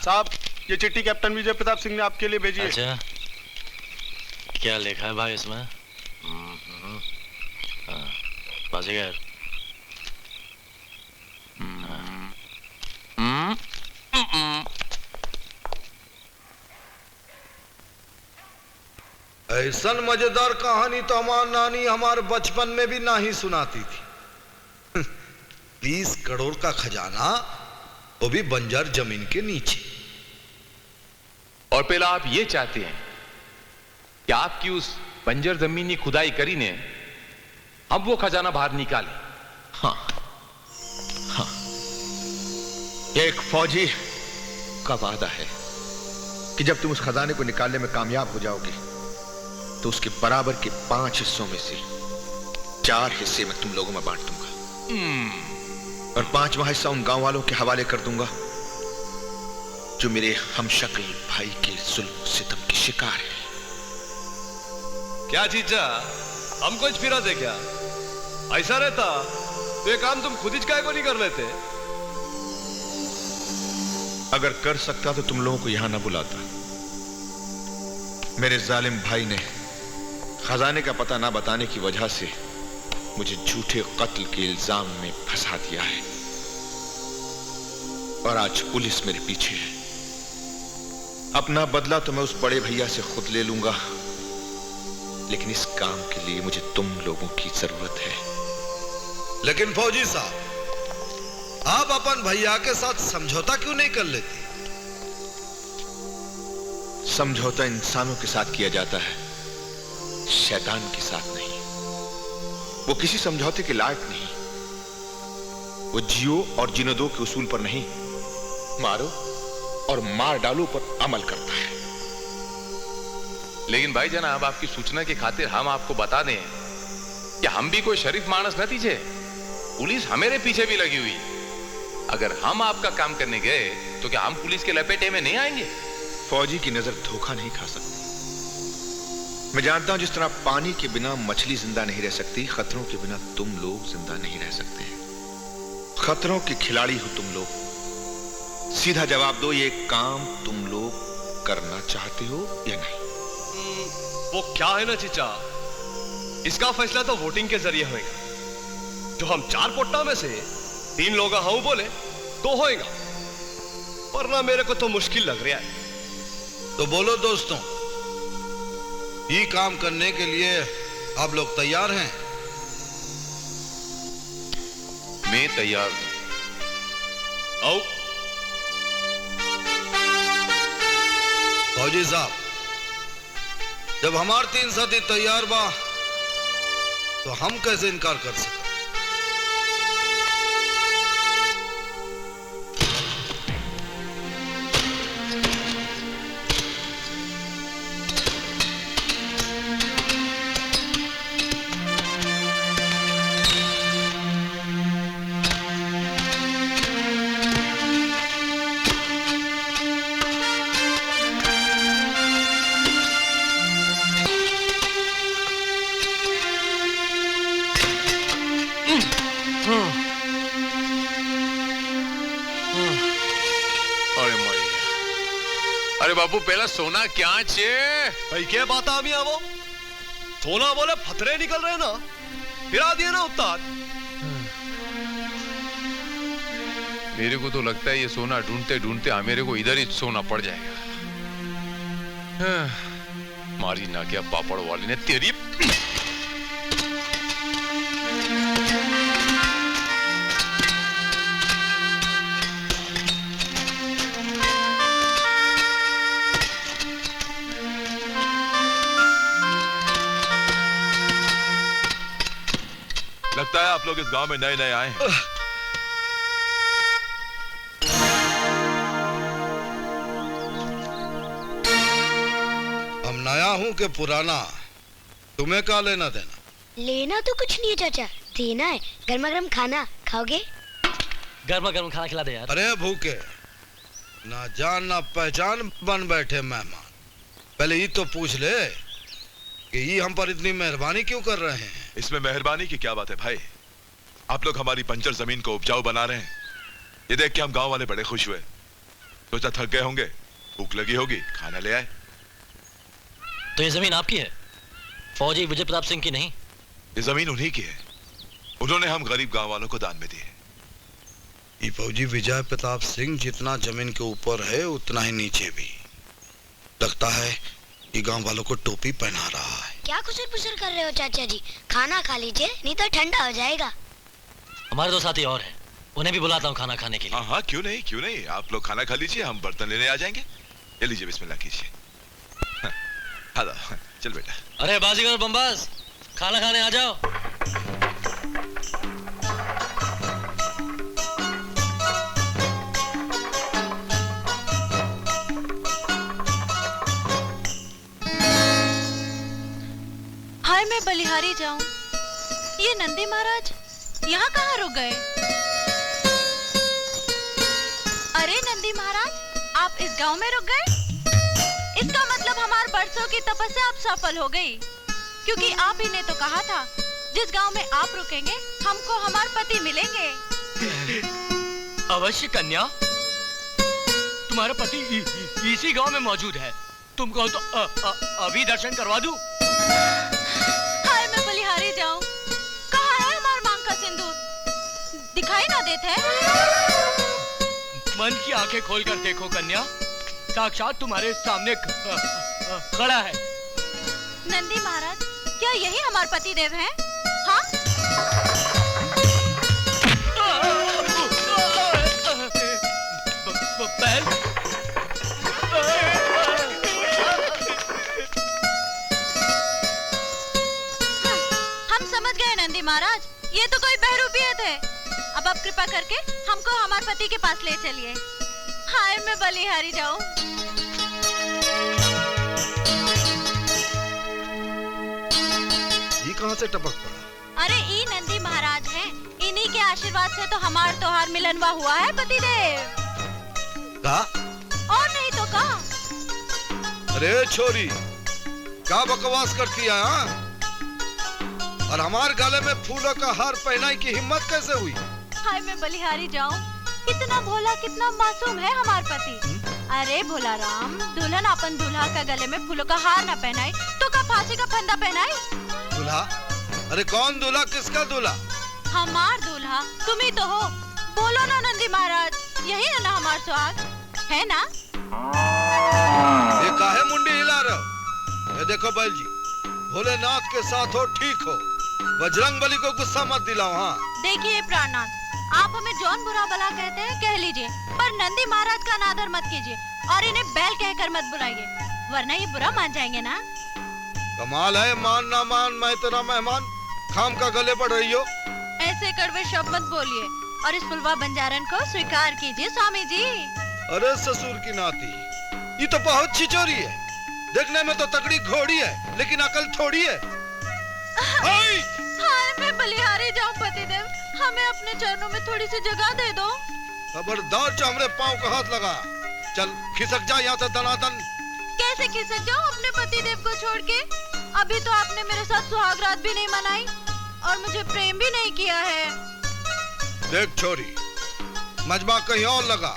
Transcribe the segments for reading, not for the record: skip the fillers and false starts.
साहब, ये चिट्ठी कैप्टन विजय प्रताप सिंह ने आपके लिए भेजी है। अच्छा, क्या लिखा है भाई इसमें? बाजीगर। ऐसा मजेदार कहानी तो हमारी नानी हमारे बचपन में भी ना ही सुनाती थी। 20 करोड़ का खजाना, वो भी बंजर जमीन के नीचे। और पहला आप ये चाहते हैं कि आपकी उस बंजर जमीन की खुदाई करी ने हम वो खजाना बाहर निकाले? हाँ, हाँ। एक फौजी का वादा है कि जब तुम उस खजाने को निकालने में कामयाब हो जाओगे तो उसके बराबर के 5 हिस्सों में से 4 हिस्से मैं तुम लोगों में बांट दूंगा और 5वां हिस्सा उन गांव वालों के हवाले कर दूंगा जो मेरे हमशक्ल भाई के जुल्म सितम की शिकार है। क्या जीजा, हमको फिरा दे क्या? ऐसा रहता तो ये काम तुम खुद ही काहे को नहीं कर लेते? अगर कर सकता तो तुम लोगों को यहां ना बुलाता। मेरे जालिम भाई ने खजाने का पता ना बताने की वजह से मुझे झूठे कत्ल के इल्जाम में फंसा दिया है और आज पुलिस मेरे पीछे है। अपना बदला तो मैं उस बड़े भैया से खुद ले लूंगा, लेकिन इस काम के लिए मुझे तुम लोगों की जरूरत है। लेकिन फौजी साहब, आप अपन भैया के साथ समझौता क्यों नहीं कर लेते? समझौता इंसानों के साथ किया जाता है, शैतान के साथ नहीं। वो किसी समझौते के लायक नहीं। वो जियो और जीने दो के उसूल पर नहीं, मारो और मार डालो पर अमल करता है। लेकिन भाई जनाब, आपकी सूचना की खातिर हम आपको बता दें कि हम भी कोई शरीफ मानस न थीजे। पुलिस हमारे पीछे भी लगी हुई। अगर हम आपका काम करने गए तो क्या हम पुलिस के लपेटे में नहीं आएंगे? फौजी की नजर धोखा नहीं खा सकती। मैं जानता हूं जिस तरह पानी के बिना मछली जिंदा नहीं रह सकती, खतरों के बिना तुम लोग जिंदा नहीं रह सकते। खतरों के खिलाड़ी हो तुम लोग। सीधा जवाब दो, ये काम तुम लोग करना चाहते हो या नहीं? वो क्या है ना चीचा, इसका फैसला तो वोटिंग के जरिए होगा। जो हम 4 पोट्टा में से 3 लोग हाँ बोले तो होएगा, वरना मेरे को तो मुश्किल लग रहा है। तो बोलो दोस्तों, ये काम करने के लिए आप लोग तैयार हैं? मैं तैयार हूं। आओ फौजी साहब, जब हमारे 3 साथी तैयार बा तो हम कैसे इनकार कर सकते? अरे बाबू, पहला सोना क्या चे? भाई क्या बात आमी आवो? सोना बोले फतरे निकल रहे ना, फिरा दिए ना उस्ताद। मेरे को तो लगता है ये सोना ढूंढते ढूंढते मेरे को इधर ही सोना पड़ जाएगा। मारी ना क्या पापड़ वाली ने तेरी। लगता है आप लोग इस गांव में नए नए आए हैं। हम नया हूं कि पुराना, तुम्हें क्या लेना देना? लेना तो कुछ नहीं है चाचा, देना है गर्मा गर्म खाना। खाओगे? गर्मा गर्म खाना खिला दे यार। अरे भूखे ना जान ना पहचान बन बैठे मेहमान। पहले ये तो पूछ ले कि ये हम पर इतनी मेहरबानी क्यों कर रहे हैं? इसमें मेहरबानी की क्या बात है भाई? आप लोग हमारी बंजर जमीन को उपजाऊ बना रहे हैं। ये देख के हम गांव वाले बड़े खुश हुए। सोचा थक गए होंगे, भूख लगी होगी, खाना ले आए। तो ये जमीन आपकी है, फौजी विजय प्रताप सिंह की नहीं? ये जमीन उन्हीं की है, उन्होंने हम गरीब गांव वालों को दान में दी है। ये फौजी विजय प्रताप सिंह जितना जमीन के ऊपर है उतना ही नीचे भी। लगता है ये गांव वालों को टोपी पहना रहा है। क्या खुसर पुसर कर रहे हो चाचा जी? खाना खा लीजिए, नहीं तो ठंडा हो जाएगा। हमारे दो साथी और हैं, उन्हें भी बुलाता हूँ खाना खाने के लिए। हाँ हाँ, क्यों नहीं, क्यों नहीं। आप लोग खाना खा लीजिए, हम बर्तन लेने आ जाएंगे। ये लीजिए, बिस्मिल्लाह कीजिए। हाँ, चल बेटा। अरे बाजीगर बम्बास, खाना खाने आ जाओ। हाय मैं बलिहारी जाऊं, ये नंदी महाराज यहाँ कहाँ रुक गए? अरे नंदी महाराज, आप इस गांव में रुक गए? इसका मतलब हमारे बरसों की तपस्या अब सफल हो गई, क्योंकि आप ही ने तो कहा था जिस गांव में आप रुकेंगे हमको हमारे पति मिलेंगे। अवश्य कन्या, तुम्हारा पति इसी गांव में मौजूद है। तुम कहो तो अभी दर्शन करवा दूं? हाय मैं बलिहारी जाऊं, कहाँ है हमारा मांग का सिंदूर? दिखाई ना देते है? मन की आंखें खोलकर देखो कन्या, साक्षात तुम्हारे सामने खड़ा है। नंदी महाराज, क्या यही हमारे पति देव हैं? हाँ? हम समझ गए नंदी महाराज, ये तो कोई बहरूपिये थे। अब आप कृपा करके हमको हमारे पति के पास ले चलिए। हाय मैं बलिहारी जाऊं। ये कहाँ से टपक पड़ा? अरे ई नंदी महाराज हैं, इन्हीं के आशीर्वाद से तो हमारा त्योहार मिलनवा हुआ है पतिदेव। का? और नहीं तो का? अरे छोरी, क्या बकवास करती है हाँ? और हमारे गले में फूलों का हार पहनाई की हिम्मत कैसे हुई? हाय मैं बलिहारी जाऊं, कितना भोला कितना मासूम है हमार पति। अरे भोला राम, दुल्हन अपन दूल्हा का गले में फूलों का हार ना पहनाई तो का फांसी का फंदा पहनाई? दूल्हा? अरे कौन दूल्हा, किसका दूल्हा? हमार दूल्हा तुम ही तो हो। बोलो ना नंदी महाराज, यही है ना हमार सुहाग, है ना? ये काहे मुंडी हिला रहे हो? ये देखो बैल जी, भोलेनाथ के साथ हो ठीक हो, बजरंगबली को गुस्सा मत दिलाओ। हाँ देखिए प्राणनाथ, आप हमें जौन बुरा भला कहते हैं कह लीजिए, पर नंदी महाराज का अनादर मत कीजिए और इन्हें बैल कहकर मत बुलाइए, वरना ये बुरा मान जाएंगे ना। कमाल है, मान ना मान, मैं तेरा मेहमान, खाम का गले पड़ रही हो। ऐसे कड़वे शब्द मत बोलिए और इस फुलवा बंजारन को स्वीकार कीजिए स्वामी जी। अरे ससुर की नाती, ये तो बहुत छिचोरी है। देखने में तो तगड़ी घोड़ी है, लेकिन अकल थोड़ी है। हाय मैं बलिहारी जाऊं पतिदेव, हमें अपने चरणों में थोड़ी सी जगह दे दो। खबरदार जो हमरे पाँव का हाथ लगा, चल खिसक जा यहाँ से दनादन। कैसे खिसक जाऊं अपने पतिदेव को छोड़ के? अभी तो आपने मेरे साथ सुहागरात भी नहीं मनाई और मुझे प्रेम भी नहीं किया है। देख छोरी, मजमा कहीं और लगा,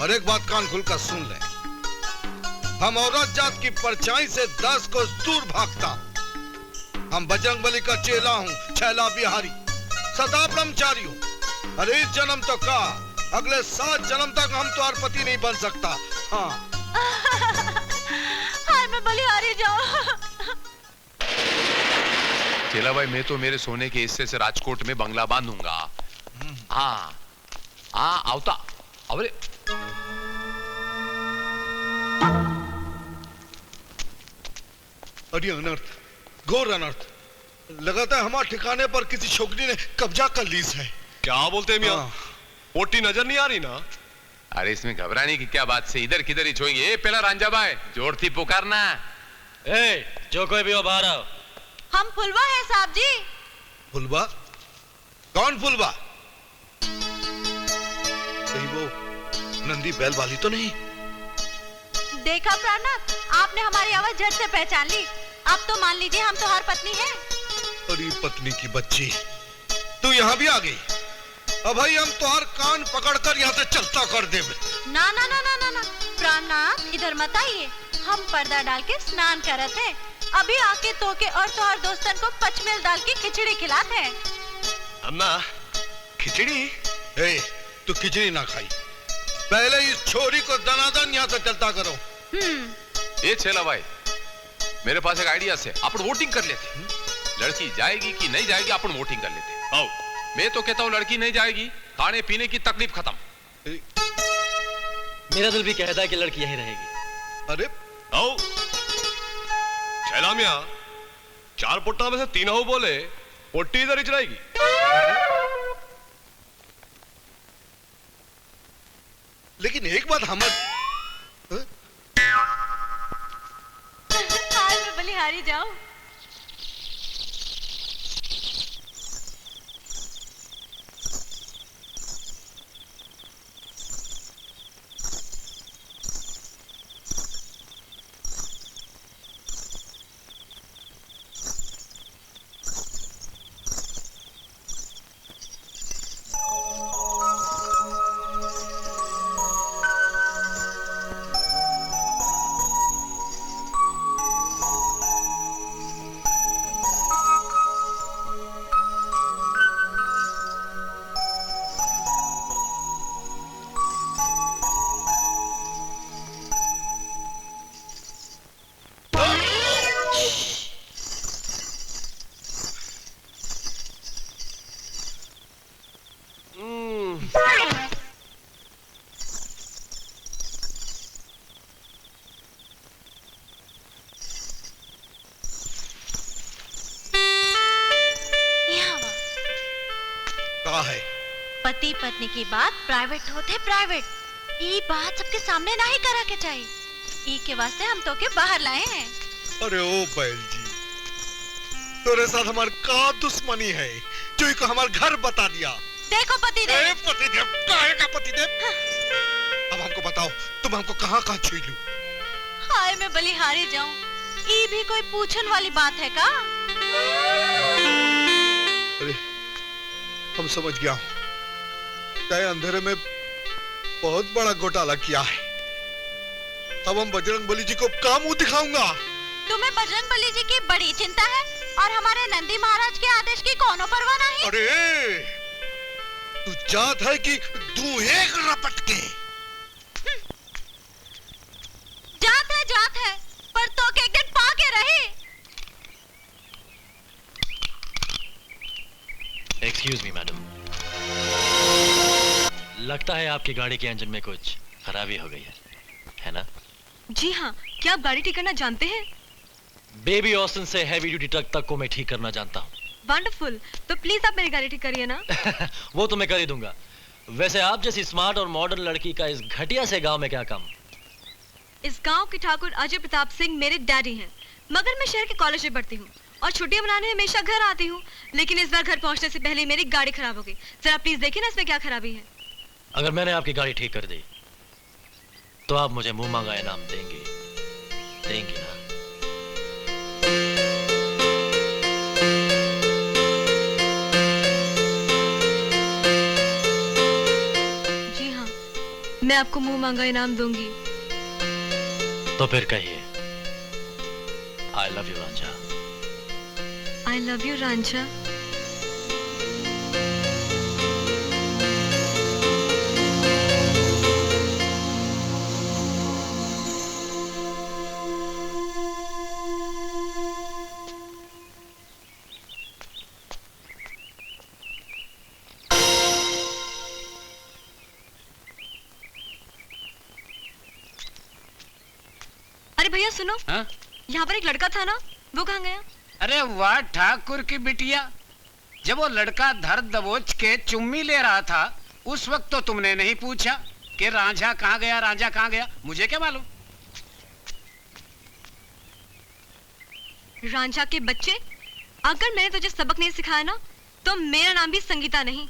और एक बात कान खुलकर सुन ले। हम औरत जात की परछाई से 10 को दूर भागता हूँ। हम बजरंगबली का चेला हूँ, छैला बिहारी, सदा ब्रह्मचारी हूँ। अरे इस जन्म तो का, अगले 7 जन्म तक हम तो पति नहीं बन सकता। हाँ हाय मैं बलिहारी जाऊं। चेला भाई, मैं तो मेरे सोने के हिस्से से राजकोट में बंगला बांधूंगा। हाँ हाँ आवता। अरे अरे अनर्थ, घोर अनर्थ। लगाता है हमारे ठिकाने पर किसी छोकरी ने कब्जा कर ली है। क्या बोलते हैं मियां? पोटी नजर नहीं आ रही ना? अरे इसमें घबराने की क्या बात से, इधर किधर ही छोएंगे। ए पहला रांझा भाई, जोरती पुकारना। ए, जो कोई भी हो बाहर आओ। हम फुलवा है साहब जी। फुलवा? कौन फुलवा? कहीं वो नंदी बैल वाली तो नहीं? देखा प्राणनाथ, आपने हमारी आवाज झट से पहचान ली। अब तो मान लीजिए हम तो हर पत्नी है। अरे पत्नी की बच्ची, तू यहाँ भी आ गई? अब भाई हम तुम्हार कान पकड़कर यहाँ से चलता कर दे। ना ना ना ना ना ना, प्राणनाथ इधर मत आइए, हम पर्दा डाल के स्नान करत हैं। अभी आके तोके और तोहर दोस्तन को पचमेल डाल के खिचड़ी खिलाते हैं। अम्मा खिचड़ी? ए, तू खिचड़ी ना खाई, पहले इस छोरी को दनादन यहाँ से चलता करो। ये छेला भाई, मेरे पास एक आइडिया है, अपन वोटिंग कर लेते। लड़की जाएगी कि नहीं जाएगी अपन वोटिंग कर लेते। आओ, मैं तो कहता हूँ लड़की नहीं जाएगी, खाने पीने की तकलीफ खत्म। मेरा दिल भी कहता है कि लड़की यहीं रहेगी। अरे आओ छेला मिया, 4 पुट्टा में से 3 हो बोले, पोट्टी इधर ही रहेगी। लेकिन एक बात हम हाय मैं बलिहारी जाऊं। पति पत्नी की बात प्राइवेट होते प्राइवेट, ये बात सबके सामने ना ही करा के चाहिए। ई के वास्ते हम तो के बाहर लाए हैं। अरे ओ बैल जी, तेरे साथ हमारे का दुश्मनी है जो इको हमारे घर बता दिया। देखो पतिदेव। पतिदेव काहे का पतिदेव? अब हमको बताओ, तुम हमको कहाँ कहाँ छुई लू? हाय मैं बलिहारी जाऊं, ये भी कोई पूछन वाली बात है का? अरे हम समझ गया हूँ, तय अंधेरे में बहुत बड़ा घोटाला किया है। अब हम बजरंग बली जी को क्या मुंह दिखाऊंगा? तुम्हें बजरंग बली जी की बड़ी चिंता है और हमारे नंदी महाराज के आदेश की कोनो परवाह नहीं। अरे तू जात है कि तू एक रपट के? जात है पर तो के एक दिन पाके रहे। एक्सक्यूज मी मैडम, लगता है आपकी गाड़ी के इंजन में कुछ खराबी हो गई है ना? जी हाँ, क्या आप गाड़ी ठीक करना जानते हैं? बेबी ऑस्टिन से हैवी ड्यूटी ट्रक तक को मैं ठीक करना जानता हूँ। वंडरफुल, तो प्लीज आप मेरी गाड़ी ठीक करिए ना। वो तो मैं कर ही दूंगा। वैसे आप जैसी स्मार्ट और मॉडर्न लड़की का इस घटिया से गांव में क्या काम? इस गांव के ठाकुर अजय प्रताप सिंह मेरे डैडी हैं, मगर मैं शहर के कॉलेज में पढ़ती हूँ और छुट्टियां मनाने हमेशा घर आती हूँ। लेकिन इस बार घर पहुँचने से पहले मेरी गाड़ी खराब हो गई। जरा प्लीज देखिए ना इसमें क्या खराबी है। अगर मैंने आपकी गाड़ी ठीक कर दी तो आप मुझे मुंह मांगा इनाम देंगी ना? जी हाँ, मैं आपको मुंह मांगा इनाम दूंगी। तो फिर कहिए, I love you Ranjha. I love you Ranjha. अरे भैया सुनो, यहाँ पर एक लड़का था ना, वो कहाँ गया? अरे वाह ठाकुर की बिटिया, जब वो लड़का धर दबोच के चुम्मी ले रहा था उस वक्त तो तुमने नहीं पूछा कि रांझा कहाँ गया, रांझा कहाँ गया? मुझे क्या मालूम? रांझा के बच्चे, अगर मैंने तुझे सबक नहीं सिखाया ना तो मेरा नाम भी संगीता नहीं।